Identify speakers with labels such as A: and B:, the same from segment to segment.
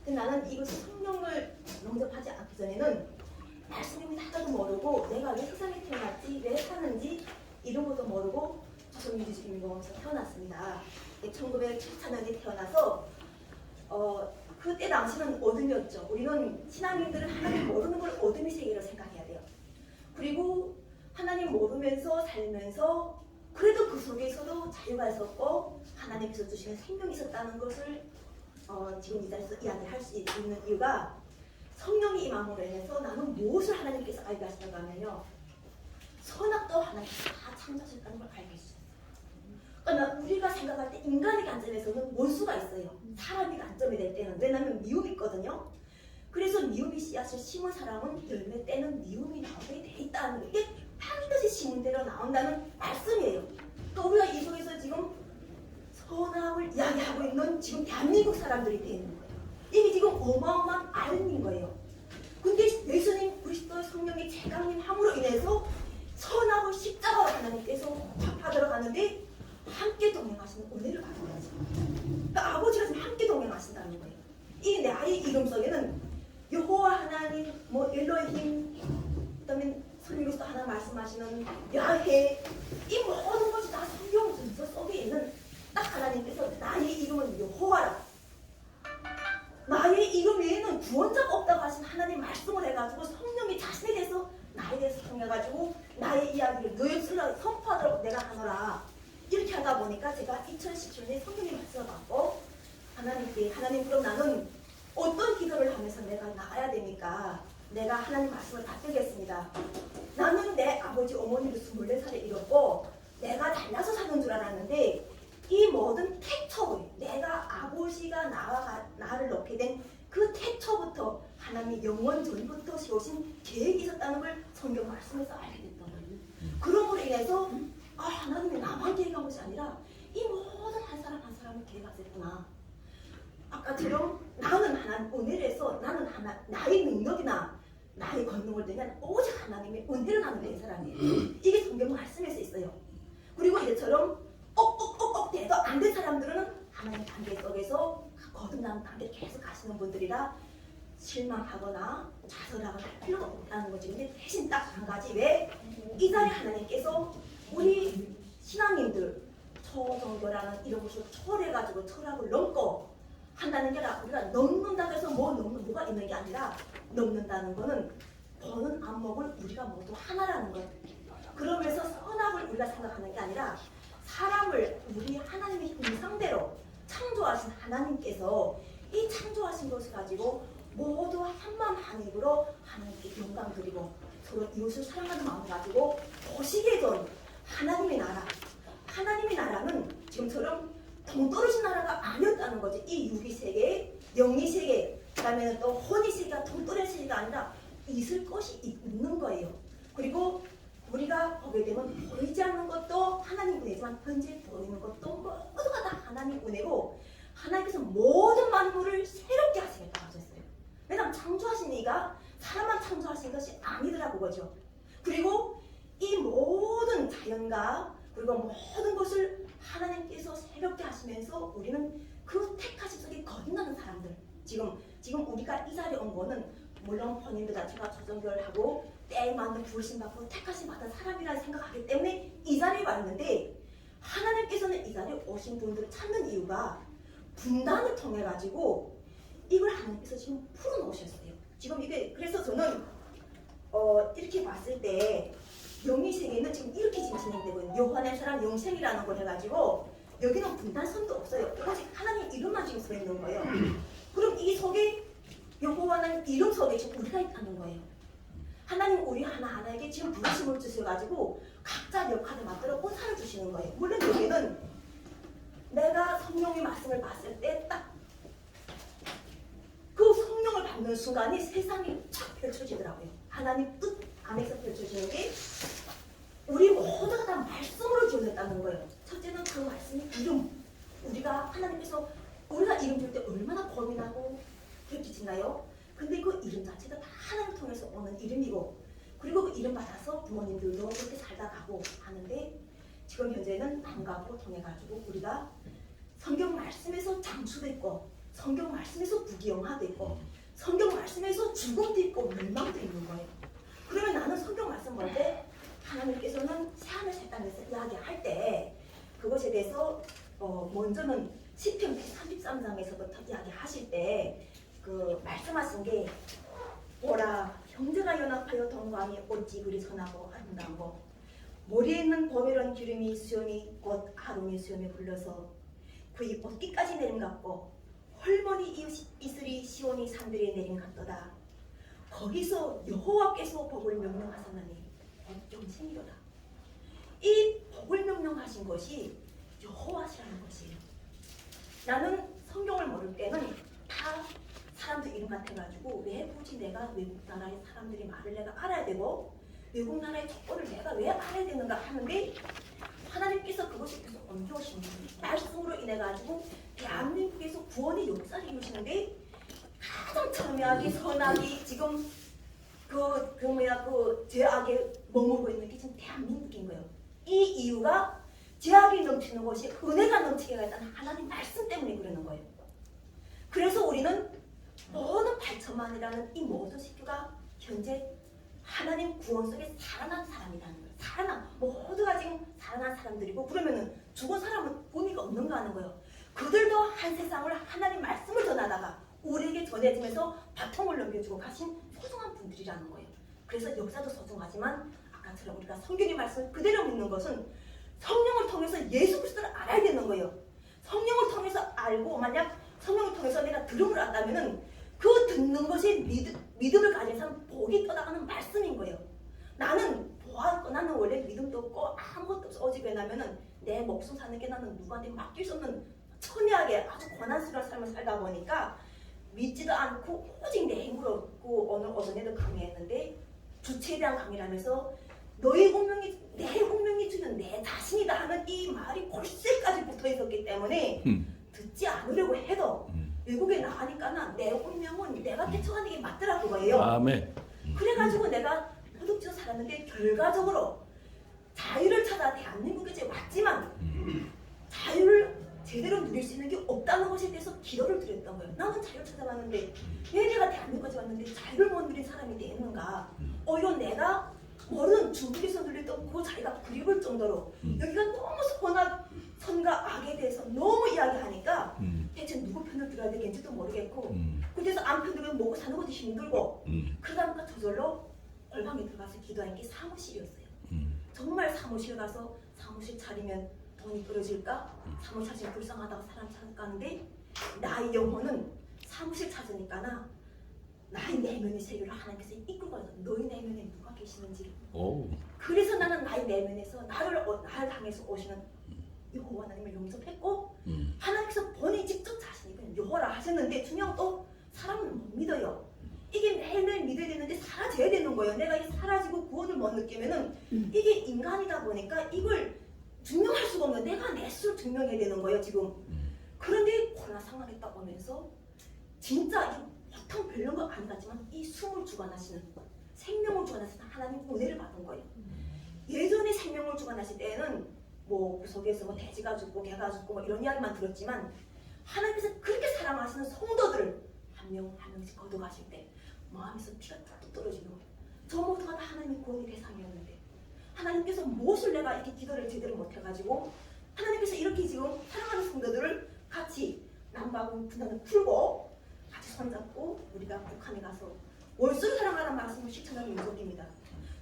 A: 근데 나는 이거 성령을 영접하지 않기 전에는 말씀이 하나도 모르고 내가 왜 세상에 태어났지, 왜 사는지 이런 것도 모르고 조선민주주의민공화국에서 태어났습니다. 1974년에 태어나서 그때 당시는 어둠이었죠. 우리는 신앙인들은 하나님 모르는 걸 어둠의 세계로 생각해야 돼요. 그리고 하나님 모르면서 살면서 그래도 그 속에서도 자유가 있었고 하나님께서 주시는 생명이 있었다는 것을 지금 이 자리에서 이야기할 수 있는 이유가 성령이 임함으로 인해서 나는 무엇을 하나님께서 알게 하시는가 하면요. 선악도 하나님께서 다 창조하셨다는 걸 알게 해주셨어요. 그러니까 우리가 생각할 때 인간의 관점에서는 몰 수가 있어요. 사람의 관점이 될 때는. 왜냐하면 미움이 있거든요. 그래서 미움의 씨앗을 심은 사람은 열매 때는 미움이 나오게 돼 있다는 게 반드시 심은 대로 나온다는 말씀이에요. 그러니까 우리가 이 속에서 지금 선악을 이야기하고 있는 지금 대한민국 사람들이 되어 있는 거예요. 이게 지금 어마어마한 알음인 거예요. 근데 예수님 그리스도의 성령의 재강림 함으로 인해서 선악을 십자가로 하나님께서 갚아 들어가는데 함께 동행하시는 은혜를 받는 거죠. 그러니까 아버지가 지금 함께 동행하신다는 거예요. 이 나의 이름 속에는 여호와 하나님, 엘로힘, 그다음에 성경에서 하나 말씀하시는 야훼, 이 모든 것이 다 성경 전서 속에 있는 딱 하나님께서 나의 이름은 여호와라. 나의 이름 외에는 구원자가 없다고 하신 하나님 말씀을 해가지고 성령이 자신에 대해서 나에 대해서 통해가지고 나의 이야기를 너의 쓰라 선포하도록 내가 하노라. 이렇게 하다 보니까 제가 2017년에 성령의 말씀을 받고 하나님 그럼 나는 어떤 기도를 하면서 내가 나가야 됩니까? 내가 하나님 말씀을 받들겠습니다. 나는 내 아버지 어머니를 24살에 잃었고 내가 달라서 사는 줄 알았는데 이 모든 태초에 내가 아버지가 나를 넣게 된 그 태초부터 하나님이 영원 전부터 세우신 계획이 있었다는 걸 성경 말씀에서 알게 됐던 거예요. 그럼으로 인해서 하나님이 나만 계획한 것이 아니라 이 모든 한 사람 한 사람을 계획하셨구나. 아까처럼 나는 하나님 은혜에서 나는 나의 능력이나 나의 권능을 대면 오직 하나님의 은혜로 나는 된 사람이에요. 이게 성경 말씀에서 있어요. 그리고 이제처럼 옥옥옥옥 돼도 안 된 사람들은 하나님 단계 속에서 거듭나는 단계를 계속 가시는 분들이라 실망하거나 좌절하거나 할 필요가 없다는 거지. 근데 대신 딱 한 가지, 왜? 이 자리에 하나님께서 우리 신앙인들 초정교라는 이런 것을 초월해가지고 철학을 넘고 한다는 게 아니라 우리가 넘는다고 해서 뭐가 있는 게 아니라 넘는다는 거는 보는 안목을 우리가 모두 하나라는 거예요. 그러면서 선악을 우리가 생각하는 게 아니라 사람을 우리 하나님의 형상대로 창조하신 하나님께서 이 창조하신 것을 가지고 모두 한마음 한입으로 하나님께 영광 드리고 서로 이웃을 사랑하는 마음을 가지고 보시게 된 하나님의 나라. 하나님의 나라는 지금처럼 동떨어진 나라가 아니었다는 거지. 이 육의 세계, 영의 세계, 그 다음에는 또 혼의 세계가 동떨어진 세계가 아니라 있을 것이 있는 거예요. 그리고 우리가 보게 되면 보이지 않는 것도 하나님 은혜지만 현재 보이는 것도 모두가 다 하나님 은혜고 하나님께서 모든 만물을 새롭게 하시겠다고 하셨어요. 왜냐하면 창조하신 이가 사람만 창조하신 것이 아니더라고 그거죠. 그리고 이 모든 자연과 그리고 모든 것을 하나님께서 새롭게 하시면서 우리는 그 택하심 속에 거듭나는 사람들. 지금 우리가 이 자리에 온 거는 물론 본인들 자체가 조정결하고 때에 맞는 부르심 받고 택하심 받은 사람이라 생각하기 때문에 이 자리에 왔는데 하나님께서는 이 자리에 오신 분들을 찾는 이유가 분단을 통해 가지고 이걸 하나님께서 지금 풀어놓으셨어요. 지금 이게 그래서 저는 이렇게 봤을 때 영의 세계는 지금 이렇게 지금 진행되고 있는 요한의 사람 영생이라는 걸 해가지고 여기는 분단선도 없어요. 오직 하나님 이름만 지금 써 있는 거예요. 그럼 이 속에 여호와는 이름 속에 지금 우리가 있다는 거예요. 하나님 우리 하나하나에게 지금 부르심을 주셔가지고 각자 역할을 만들어 꽃살을 주시는 거예요. 물론 여기는 내가 성령의 말씀을 봤을 때 딱 그 성령을 받는 순간이 세상이 쫙 펼쳐지더라고요. 하나님 뜻 안에서 펼쳐지는 게 우리 모두가 다 말씀으로 지어졌다는 거예요. 첫째는 그 말씀이 이름. 우리가 하나님께서 우리가 이름 줄 때 얼마나 고민하고 겹치나요? 근데 그 이름 자체가 다 하나님을 통해서 오는 이름이고 그리고 그 이름 받아서 부모님들도 그렇게 살다 가고 하는데 지금 현재는 안 가고 통해가지고 우리가 성경 말씀에서 장수됐고 성경 말씀에서 부귀영화도 있고 성경 말씀에서 죽음도 있고 멸망도 있는 거예요. 그러면 나는 성경 말씀 볼 때 하나님께서는 새하늘 새 땅에서 이야기할 때 그것에 대해서 먼저는 시편 133장에서부터 이야기하실 때 그 말씀하신 게 보라 형제가 연합하여 동거하니 어찌 그리 선하고 아름다워 머리에 있는 보배로운 기름이 수염이 곧 아론의 수염에 불러서 그의 옷깃까지 내림 같고 헐머니 이슬이 시온이 산들에 내림 같도다. 거기서 여호와께서 복을 명령하셨나니 영생이로다. 이 복을 명령하신 것이 여호와시라는 것이에요. 나는 성경을 모를 때는 다 사람들 이름 같아가지고 왜 굳이 내가 외국 나라의 사람들이 말을 내가 알아야 되고 외국 나라의 조건을 내가 왜 알아야 되는가 하는데 하나님께서 그것을 계속 옮겨오시는 말씀으로 인해가지고 대한민국에서 구원의 역사를 이루시는데 가장 첨예하게 선하게 지금 그 죄악에 머무르고 있는 게 지금 대한민국인 거예요. 이 이유가 죄악이 넘치는 것이 은혜가 넘치게 했다는 하나님 말씀 때문에 그러는 거예요. 그래서 우리는 모든 8천만이라는 이 모든 식구가 현재 하나님 구원 속에 살아난 사람이라는 거예요. 모두가 지금 살아난 사람들이고 그러면은 죽은 사람은 의미가 없는가 하는 거예요. 그들도 한 세상을 하나님 말씀을 전하다가 우리에게 전해지면서 바통을 넘겨주고 가신 소중한 분들이라는 거예요. 그래서 역사도 소중하지만 아까처럼 우리가 성경의 말씀을 그대로 믿는 것은 성령을 통해서 예수 그리스도를 알아야 되는 거예요. 성령을 통해서 알고 만약 성령을 통해서 내가 들음을 안다면은 그 듣는 것이 믿음을 가진 사람 복이 떠나가는 말씀인 거예요. 나는 원래 믿음도 없고 아무것도 없어. 오직 왜냐면은 내 목숨 사는 게 나는 누구한테 맡길 수 없는 첨예하게 아주 고난스러운 삶을 살다 보니까 믿지도 않고 오직 내 힘으로 없고 오늘 어전에도 강의했는데 주체에 대한 강의라면서 너의 운명이 내 운명이 주는 내 자신이다 하는 이 말이 골수까지 붙어 있었기 때문에 듣지 않으려고 해도 외국에 나가니까 내 운명은 내가 개척하는 게 맞더라 그거예요.
B: 아멘.
A: 그래가지고 내가 도둑질 살았는데 결과적으로 자유를 찾아 대한민국에 왔지만 자유를 제대로 누릴 수 있는 게 없다는 것에 대해서 기도를 드렸던 거예요. 나는 자유를 찾아왔는데 왜 내가 대한민국에 왔는데 자유를 못 누린 사람이 되는가. 오히려 내가 모르는 중국에서 누렸던 그 자리가 그리울 정도로 여기가 너무 선과 악에 대해서 너무 이야기하니까 대체 누구 편을 들어야 되겠는지도 모르겠고 그래서 안 편들면 먹고 사는 것도 힘들고 그러다 보니까 저절로 골방에 들어가서 기도한 게 사무실이었어요. 정말 사무실 가서 사무실 차리면 돈이 떨어질까? 사무실 차리면 불쌍하다고 사람 찾아가는데 나의 영혼은 사무실 찾으니까 나의 내면의 세계를 하나님께서 이끌고 가서 너희 내면에 누가 계시는지 그래서 나는 나의 내면에서 나를 향해서 오시는 여호와 하나님을 용접했고 하나님께서 본인이 직접 자신이 그냥 여호와라 하셨는데 중요한 또 사람은 못 믿어요. 이게 매일매일 믿어야 되는데 사라져야 되는 거예요. 내가 이 사라지고 구원을 못 느끼면은 이게 인간이다 보니까 이걸 증명할 수가 없는 내가 내 스스로 증명해야 되는 거예요 지금. 그런데 코로나 상황에 딱 오면서 진짜 이 보통 별론 거 아니지만 이 숨을 주관하시는 생명을 주관하시는 하나님 은혜를 받은 거예요. 예전에 생명을 주관하실 때는 뭐 구석에서 뭐 돼지가 죽고 개가 죽고 뭐 이런 이야기만 들었지만 하나님께서 그렇게 사랑하시는 성도들을 한 명 한 명씩 거둬가실 때 마음에서 피가 뚝뚝 떨어지는 거예요. 저 모두가 다 하나님의 구원의 대상이었는데 하나님께서 무엇을 내가 이렇게 기도를 제대로 못해가지고 하나님께서 이렇게 지금 사랑하는 성도들을 같이 남북 분단을 풀고 같이 손잡고 우리가 북한에 가서 월수를 사랑하라는 말씀을 실천하는 민족입니다.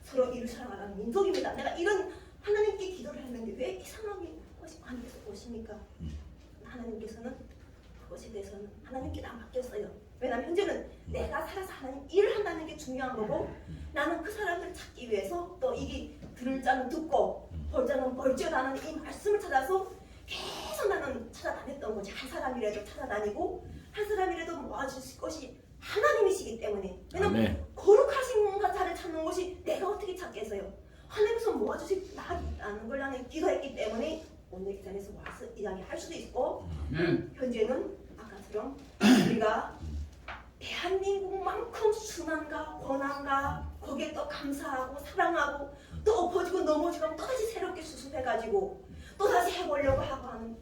A: 서로 이를 사랑하라는 민족입니다. 내가 이런 하나님께 기도를 했는데 왜 이 상황이 하나님께서 오십니까? 하나님께서는 그것에 대해서는 하나님께 다 맡겼어요. 왜냐하면 현재는 내가 살아서 하나님 일을 한다는 게 중요한 거고 나는 그 사람들을 찾기 위해서 또 이게 들을 자는 듣고 볼 자는 볼지어다는 이 말씀을 찾아서 계속 나는 찾아다녔던 거지. 한 사람이라도 찾아다니고 한 사람이라도 모아주실 것이 하나님이시기 때문에 왜냐하면 거룩하신 자를 찾는 것이 내가 어떻게 찾겠어요. 하나님께서 모아주시다는 걸 나는 기도했기 때문에 오늘 이 자리에서 와서 이야기할 수도 있고 현재는 아까처럼 우리가 대한민국만큼 순환과 권한과 거기에 또 감사하고 사랑하고 또 엎어지고 넘어지고 또다시 새롭게 수습해가지고 또다시 해보려고 하고 하는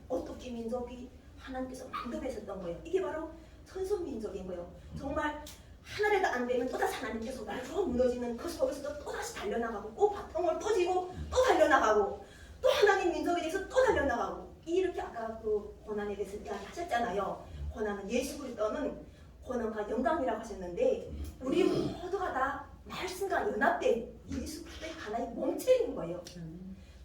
A: 어떻게 민족이 하나님께서 만들어내셨던 거예요. 이게 바로 천선민족인 거예요. 정말 하나라도 안 되면 또다시 하나님께서 날로 무너지는 그 속에서도 또다시 달려나가고 또 바통을 또 지고 또 달려나가고 또 하나님 민족에 대해서 또 달려나가고 이렇게 아까 그 고난에 대해서 이야기하셨잖아요. 고난은 예수 그리스도는 고난과 영광이라고 하셨는데 우리 모두가 다 말씀과 연합된 예수 그리스도의 하나의 몸체인 거예요.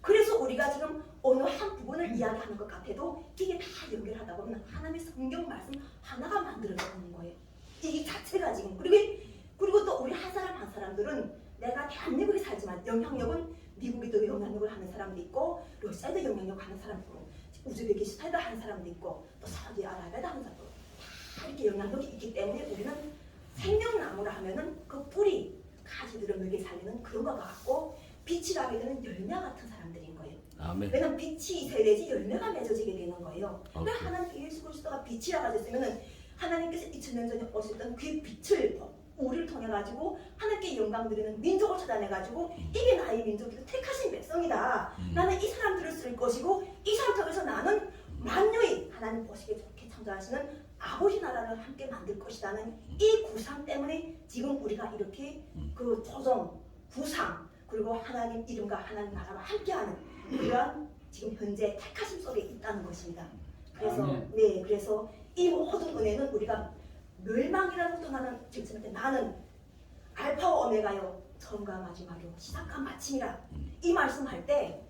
A: 그래서 우리가 지금 어느 한 부분을 이야기하는 것 같아도 이게 다 연결하다 보면 하나님의 성경 말씀 하나가 만들어지는 거예요. 이 자체가 지금 그리고 또 우리 한 사람 한 사람들은 내가 대한민국에 살지만 영향력은 미국에도 영향력을 하는 사람도 있고 러시아에도 영향력을 하는 사람도 있고 우즈베키스탄에도 하는 사람도 있고 또 사우디아라비아에도 하는 사람도 있고 다 이렇게 영향력이 있기 때문에 우리는 생명나무라 하면은 그 뿌리 가지들을 먹여 살리는 그런 것 같고 빛이 나게 되는 열매 같은 사람들인 거예요.
B: 아멘.
A: 왜냐면 빛이 있어야 되지 열매가 맺어지게 되는 거예요. 왜 하나님 예수 그리스도가 빛이라고 하셨으면은 하나님께서 2000년 전에 오셨던 그 빛을 우리를 통해 가지고 하나님께 영광 드리는 민족을 찾아내 가지고 이게 나의 민족이고 택하신 백성이다. 나는 이 사람들을 쓸 것이고 이 사람 통해서 나는 만유의 하나님 보시기에 좋게 창조하시는 아버지 나라를 함께 만들 것이라는 이 구상 때문에 지금 우리가 이렇게 그 조정, 구상 그리고 하나님 이름과 하나님 나라와 함께하는 그런 지금 현재 택하심 속에 있다는 것입니다. 그래서 네, 그래서 이 모든 은혜는 우리가 멸망이라는 것도 나는 질문할 때 나는 알파와 오메가요 처음과 마지막이요 시작과 마침이라 이 말씀할 때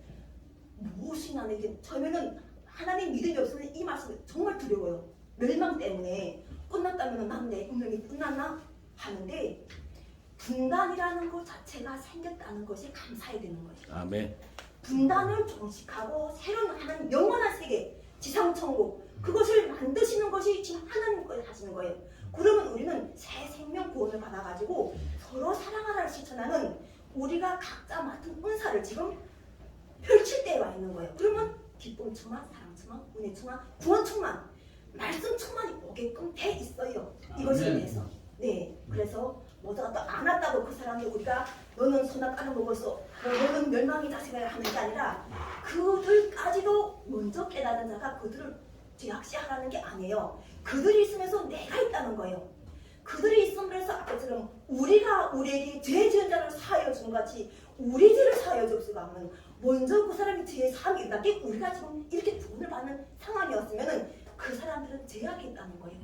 A: 무엇이 나는 이게 처음에는 하나님 믿음이 없으면 이 말씀이 정말 두려워요. 멸망 때문에 끝났다면 난 내 운명이 끝났나 하는데 분단이라는 것 자체가 생겼다는 것이 감사해야 되는 거예요.
B: 아멘.
A: 분단을 종식하고 새로운 하나님 영원한 세계 지상천국 그것을 만드시는 것이 지금 하나님께서 하시는 거예요. 그러면 우리는 새 생명 구원을 받아가지고 서로 사랑하라를 실천하는 우리가 각자 맡은 은사를 지금 펼칠 때에 와 있는 거예요. 그러면 기쁨 충만, 사랑 충만, 은혜 충만, 구원 충만, 말씀 충만이 오게끔 돼 있어요. 이것에 대해서. 네, 그래서 모두가 또 안 왔다고 그 사람이 우리가 너는 선악 까는 먹었어, 너는 멸망의 자식을 하는 게 아니라 그들까지도 먼저 깨달은 자가 그들을 제약시하라는 게 아니에요. 그들이 있으면서 내가 있다는 거예요. 그들이 있음으로써 아까처럼 우리가 우리에게 죄 지은 자를 사하여 준 같이 우리 죄를 사하여 줬으가 하면 먼저 그 사람이 죄의 사함이 일어났기 우리가 지금 이렇게 구원을 받는 상황이었으면 그 사람들은 제약했다는 거예요.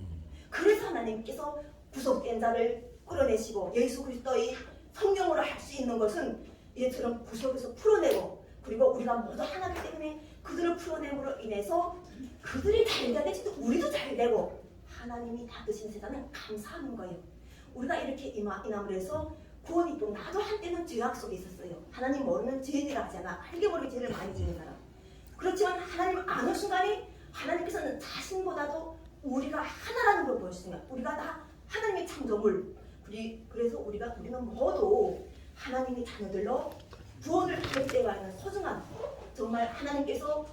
A: 그래서 하나님께서 구속된 자를 끌어내시고 예수 그리스도의 성령으로 할 수 있는 것은 이처럼 구속에서 풀어내고 그리고 우리가 모두 하나이기 때문에 그들을 풀어냄으로 인해서 그들이 잘 돼야 되지 우리도 잘 되고 하나님이 다 드신 세상은 감사하는 거예요. 우리가 이렇게 인함을 해서 구원이 또 나도 한때는 죄악 속에 있었어요. 하나님 모르는 죄인이라 하잖아. 알게 모르게 죄를 많이 지는 사람. 그렇지만 하나님 아는 순간에 하나님께서는 자신보다도 우리가 하나라는 걸 보여주시면 우리가 다 하나님의 창조물 그래서 우리는 모두 하나님의 자녀들로 구원을 받을 때가 있는 소중한 정말 하나님께서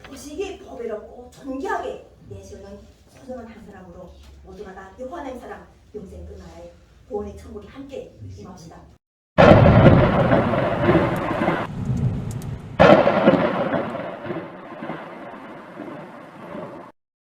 A: 보시기에 보배롭고 존귀하게 내세우는 소중한 한 사람으로 모두가 다 여호와 하나님 사랑 영생 그 나라의 구원의 천국에 함께 임합시다.